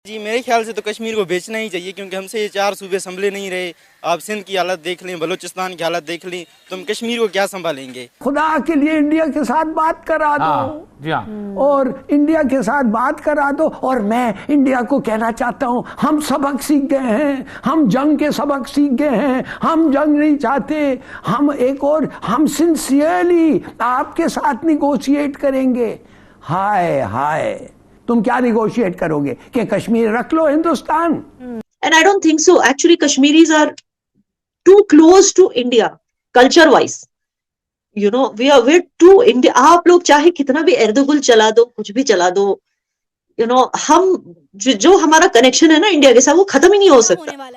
जी मेरे ख्याल से तो कश्मीर को बेचना ही चाहिए, क्योंकि हमसे ये 4 सूबे संभले नहीं रहे। आप सिंध की हालत देख लें, बलूचिस्तान की हालत देख लें, तो हम कश्मीर को क्या संभालेंगे। खुदा के लिए इंडिया के साथ बात करा दो। जी हाँ। और इंडिया के साथ बात करा दो। और मैं इंडिया को कहना चाहता हूं, हम सबक सीख गए हैं, हम जंग के सबक सीख गए हैं, हम जंग नहीं चाहते। हम सिंसियरली आपके साथ निगोशिएट करेंगे। हाय हाय, तुम क्या निगोशिएट करोगे कि कश्मीर रख लो Hindustan? And I don't think so. Actually, Kashmiris are too close to India, culture-wise. You know, we're too India. आप लोग चाहे कितना भी एर्दुगुल चला दो, कुछ भी चला दो, हम जो हमारा कनेक्शन है ना इंडिया के साथ, वो खत्म ही नहीं हो सकता।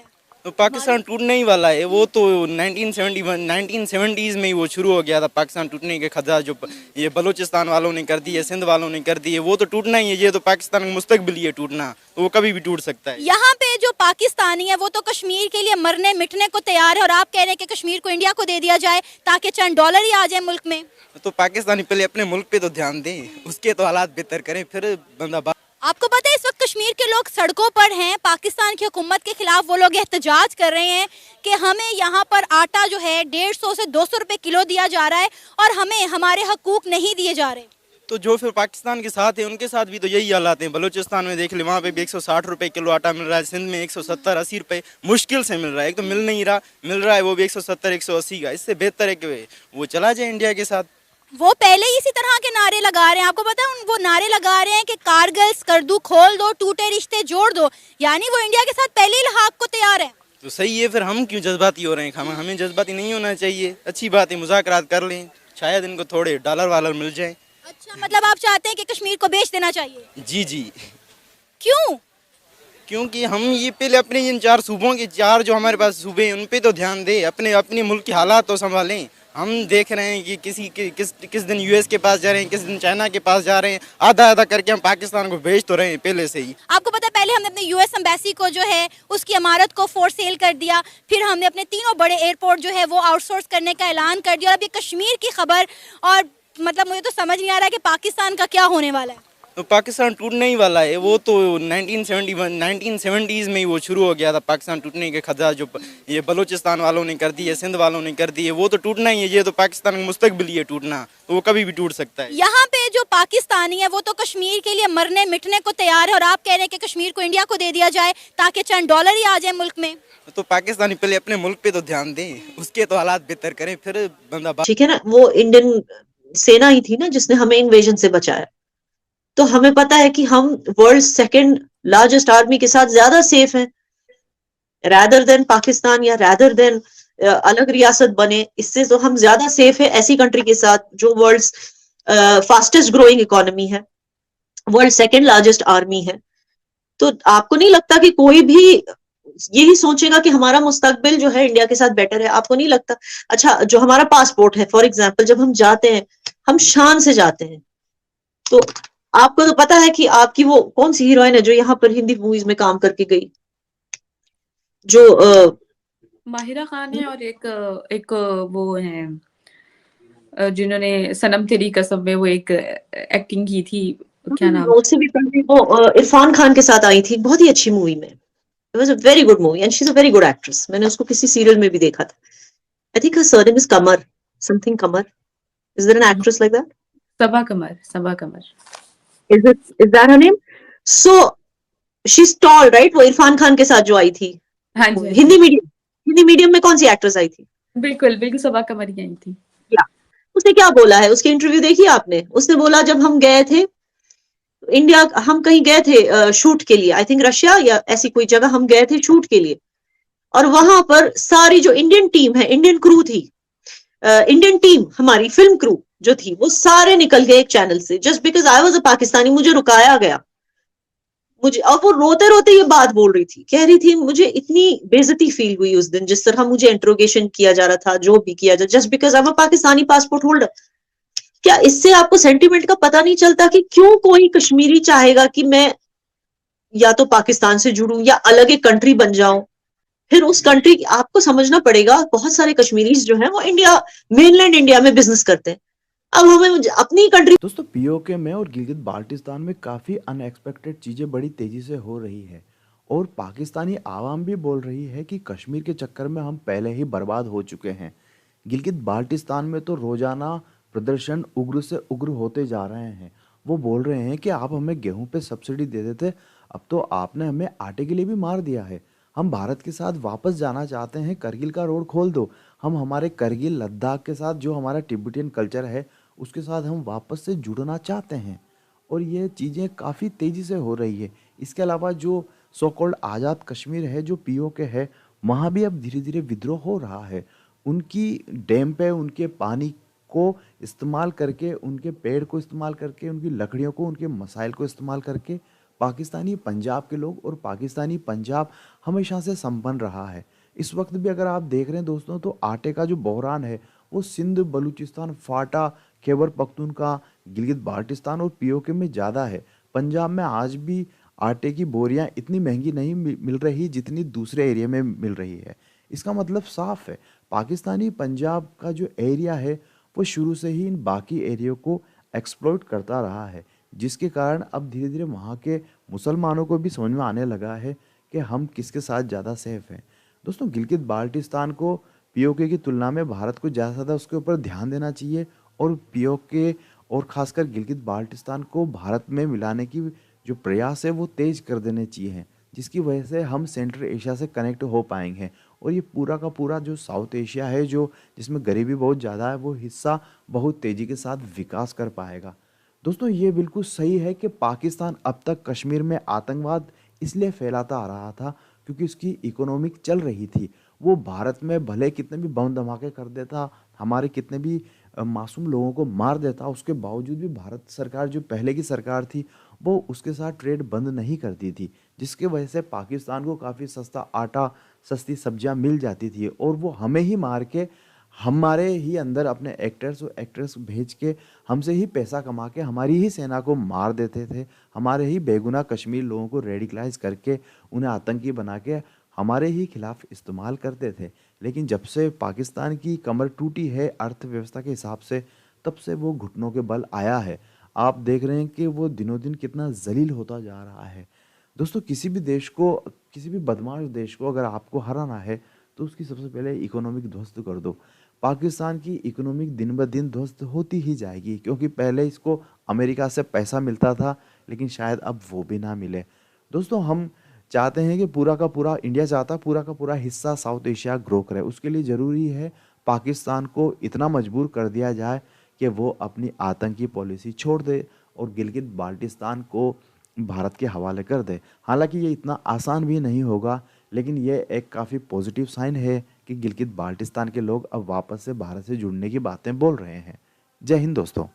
तो पाकिस्तान टूटने ही वाला है। वो तो 1970s में ही वो शुरू हो गया था, पाकिस्तान टूटने के खतरा जो ये बलूचिस्तान वालों ने कर दी है, सिंध वालों ने कर दी है, वो तो टूटना ही है। ये तो पाकिस्तान का मुस्तकबिल ही है टूटना, तो वो कभी भी टूट सकता है। यहाँ पे जो पाकिस्तानी है वो तो कश्मीर के लिए मरने मिटने को तैयार है, और आप कह रहे हैं कि कश्मीर को इंडिया को दे दिया जाए ताकि चंद डॉलर ही आ जाए मुल्क में। तो पाकिस्तानी पहले अपने मुल्क पे तो ध्यान दें, उसके तो हालात बेहतर करें, फिर बंदा। आपको पता है इस वक्त कश्मीर के लोग सड़कों पर हैं, पाकिस्तान की हुकूमत के खिलाफ वो लोग एहतजाज कर रहे हैं कि हमें यहाँ पर आटा जो है 150 से 200 रुपए किलो दिया जा रहा है और हमें हमारे हकूक नहीं दिए जा रहे। तो जो फिर पाकिस्तान के साथ है उनके साथ भी तो यही हालात हैं। बलूचिस्तान में देख ले, वहाँ पे भी 160 रुपए किलो आटा मिल रहा है, सिंध में 170-80 रुपए मुश्किल से मिल रहा है। एक तो मिल नहीं रहा, मिल रहा है वो भी 170-180 का। इससे बेहतर है कि वो चला जाए इंडिया के साथ। वो पहले ही इसी तरह के नारे लगा रहे हैं, आपको पता है वो नारे लगा रहे हैं कि कारगिल स्कर्दू खोल दो, टूटे रिश्ते जोड़ दो, यानी वो इंडिया के साथ पहले ही लहाक को तैयार है। तो सही है, फिर हम क्यों जज्बाती हो रहे हैं? हमें जज्बाती नहीं होना चाहिए। अच्छी बात है, मुज़ाकरात कर लें, शायद इनको थोड़े डॉलर वालर मिल जाए। अच्छा, मतलब आप चाहते हैं कि कश्मीर को बेच देना चाहिए? जी जी। क्यों? क्योंकि हम ये पहले अपने इन 4 सूबों के 4 जो हमारे पास सूबे हैं उन पे तो ध्यान दें, अपने मुल्क के हालात तो संभालें। हम देख रहे हैं कि किस दिन यूएस के पास जा रहे हैं, किस दिन चाइना के पास जा रहे हैं, आधा आधा करके हम पाकिस्तान को भेज तो रहे हैं पहले से ही। आपको पता है पहले हमने अपने यूएस एम्बेसी को जो है उसकी इमारत को फॉर सेल कर दिया, फिर हमने अपने 3 बड़े एयरपोर्ट जो है वो आउटसोर्स करने का ऐलान कर दिया, और अब ये कश्मीर की खबर, और मतलब मुझे तो समझ नहीं आ रहा कि पाकिस्तान का क्या होने वाला है। तो पाकिस्तान टूटने ही वाला है। वो तो 1970s में ही वो शुरू हो गया था, पाकिस्तान टूटने के खतरा जो ये बलूचिस्तान वालों ने कर दी है, सिंध वालों ने कर दी है, वो तो टूटना ही है। ये तो पाकिस्तान का मुस्तकबिल ही है टूटना, तो वो कभी भी टूट सकता है। यहाँ पे जो पाकिस्तानी है वो तो कश्मीर के लिए मरने मिटने को तैयार है, और आप कह रहे हैं कि कश्मीर को इंडिया को दे दिया जाए ताकि चंद डॉलर ही आ जाए मुल्क में। तो पाकिस्तानी पहले अपने मुल्क पे तो ध्यान दें, उसके तो हालात बेहतर करें, फिर बंदा। ठीक है ना, वो इंडियन सेना ही थी ना जिसने हमें इन्वेजन से बचाया। तो हमें पता है कि हम वर्ल्ड 2nd लार्जेस्ट आर्मी के साथ ज्यादा सेफ हैं रैदर देन पाकिस्तान, या रैदर देन अलग रियासत बने। इससे तो हम ज्यादा सेफ है ऐसी कंट्री के साथ जो वर्ल्ड फास्टेस्ट ग्रोइंग इकोनॉमी है, वर्ल्ड 2nd लार्जेस्ट आर्मी है। तो आपको नहीं लगता कि कोई भी यही सोचेगा कि हमारा मुस्तकबिल जो है इंडिया के साथ बेटर है? आपको नहीं लगता? अच्छा, जो हमारा पासपोर्ट है, फॉर एग्जाम्पल, जब हम जाते हैं हम शान से जाते हैं, तो आपको तो पता है कि आपकी वो कौन सी हीरोइन है जो यहाँ पर हिंदी मूवीज में काम करके गई, जो माहिरा खान है, और एक वो है जिन्होंने सनम तेरी कसम में वो एक एक्टिंग की थी, क्या नाम? उससे भी पहले वो इरफान खान के साथ आई थी, बहुत ही अच्छी मूवी में। It was a very good movie and she is a very good actress. मैंने उसको किसी सीरियल में भी देखा था। I think her surname is Qamar, something Qamar. Is there an actress like that? Saba Qamar. Is that her name? So she's tall, right? वो इरफान खान के साथ जो आई थी। हाँ जी। हिंदी मीडियम में कौन सी एक्ट्रेस आई थी? बिल्कुल सबा कमर ही आई थी। या उसने क्या बोला है, उसके इंटरव्यू देखी आपने? उसने बोला जब हम गए थे इंडिया, हम कहीं गए थे शूट के लिए, आई थिंक रशिया या ऐसी कोई जगह हम गए थे शूट के लिए, और वहां पर सारी जो इंडियन टीम है, इंडियन क्रू थी, इंडियन टीम, हमारी फिल्म क्रू जो थी, वो सारे निकल गए एक चैनल से, just because I was a Pakistani. मुझे रुकाया गया, मुझे, और वो रोते रोते ये बात बोल रही थी, कह रही थी मुझे इतनी बेइज्जती फील हुई उस दिन, जिस तरह मुझे इंट्रोगेशन किया जा रहा था, जो भी किया जा, just because I am a Pakistani passport holder. क्या इससे आपको सेंटिमेंट का पता नहीं चलता कि क्यों कोई कश्मीरी चाहेगा कि मैं या तो पाकिस्तान से जुड़ूं या अलग एक कंट्री बन जाऊं? फिर उस कंट्री, आपको समझना पड़ेगा, बहुत सारे कश्मीरीज जो हैं वो इंडिया, मेनलैंड इंडिया में बिजनेस करते हैं। अब हमें अपनी कंट्री दोस्तों पीओके में और गिलगित बाल्टिस्तान में काफ़ी अनएक्सपेक्टेड चीज़ें बड़ी तेज़ी से हो रही है और पाकिस्तानी आवाम भी बोल रही है कि कश्मीर के चक्कर में हम पहले ही बर्बाद हो चुके हैं। गिलगित बाल्टिस्तान में तो रोज़ाना प्रदर्शन उग्र से उग्र होते जा रहे हैं। वो बोल रहे हैं कि आप हमें गेहूं पे सब्सिडी दे देते, अब तो आपने हमें आटे के लिए भी मार दिया है। हम भारत के साथ वापस जाना चाहते हैं, करगिल का रोड खोल दो। हम हमारे करगिल लद्दाख के साथ जो हमारा तिब्बतियन कल्चर है उसके साथ हम वापस से जुड़ना चाहते हैं। और ये चीज़ें काफ़ी तेज़ी से हो रही है। इसके अलावा जो सो कॉल्ड आज़ाद कश्मीर है, जो पीओके है, वहाँ भी अब धीरे धीरे विद्रोह हो रहा है। उनकी डैम पे उनके पानी को इस्तेमाल करके, उनके पेड़ को इस्तेमाल करके, उनकी लकड़ियों को, उनके मसाइल को इस्तेमाल करके पाकिस्तानी पंजाब के लोग, और पाकिस्तानी पंजाब हमेशा से संपन्न रहा है। इस वक्त भी अगर आप देख रहे हैं दोस्तों, तो आटे का जो बहरान है वो सिंध, बलूचिस्तान, फाटा, खैबर पख्तूनख्वा, गिलगित बाल्टिस्तान और पीओके में ज़्यादा है। पंजाब में आज भी आटे की बोरियां इतनी महंगी नहीं मिल रही जितनी दूसरे एरिया में मिल रही है। इसका मतलब साफ है, पाकिस्तानी पंजाब का जो एरिया है वो शुरू से ही इन बाकी एरिया को एक्सप्लॉइट करता रहा है, जिसके कारण अब धीरे धीरे वहाँ के मुसलमानों को भी समझ में आने लगा है कि हम किसके साथ ज़्यादा सेफ हैं। दोस्तों गिलगित बाल्टिस्तान को पीओके की तुलना में भारत को ज़्यादा से ज़्यादा उसके ऊपर ध्यान देना चाहिए और पीओके और ख़ासकर गिलगित बाल्टिस्तान को भारत में मिलाने की जो प्रयास है वो तेज़ कर देने चाहिए, जिसकी वजह से हम सेंट्रल एशिया से कनेक्ट हो पाएंगे। और ये पूरा का पूरा जो साउथ एशिया है, जो जिसमें गरीबी बहुत ज़्यादा है, वो हिस्सा बहुत तेज़ी के साथ विकास कर पाएगा। दोस्तों ये बिल्कुल सही है कि पाकिस्तान अब तक कश्मीर में आतंकवाद इसलिए फैलाता आ रहा था क्योंकि उसकी इकोनॉमिक चल रही थी। वो भारत में भले कितने भी बम धमाके कर देता, हमारे कितने भी मासूम लोगों को मार देता, उसके बावजूद भी भारत सरकार, जो पहले की सरकार थी, वो उसके साथ ट्रेड बंद नहीं करती थी, जिसकी वजह से पाकिस्तान को काफ़ी सस्ता आटा, सस्ती सब्जियां मिल जाती थी और वो हमें ही मार के, हमारे ही अंदर अपने एक्टर्स और एक्ट्रेस भेज के, हमसे ही पैसा कमा के हमारी ही सेना को मार देते थे। हमारे ही बेगुनाह कश्मीर लोगों को रेडिकलाइज करके उन्हें आतंकी बना के हमारे ही खिलाफ इस्तेमाल करते थे। लेकिन जब से पाकिस्तान की कमर टूटी है अर्थव्यवस्था के हिसाब से, तब से वो घुटनों के बल आया है। आप देख रहे हैं कि वो दिनों दिन कितना जलील होता जा रहा है। दोस्तों किसी भी देश को, किसी भी बदमाश देश को अगर आपको हराना है तो उसकी सबसे पहले इकोनॉमिक ध्वस्त कर दो। पाकिस्तान की इकोनॉमिक दिन ब दिन ध्वस्त होती ही जाएगी, क्योंकि पहले इसको अमेरिका से पैसा मिलता था, लेकिन शायद अब वो भी ना मिले। दोस्तों हम चाहते हैं कि पूरा का पूरा, इंडिया चाहता है पूरा का पूरा हिस्सा साउथ एशिया ग्रो करे। उसके लिए ज़रूरी है पाकिस्तान को इतना मजबूर कर दिया जाए कि वो अपनी आतंकी पॉलिसी छोड़ दे और गिलगित बाल्टिस्तान को भारत के हवाले कर दे। हालांकि ये इतना आसान भी नहीं होगा, लेकिन ये एक काफ़ी पॉजिटिव साइन है कि गिलगित बाल्टिस्तान के लोग अब वापस से भारत से जुड़ने की बातें बोल रहे हैं। जय हिंद दोस्तों।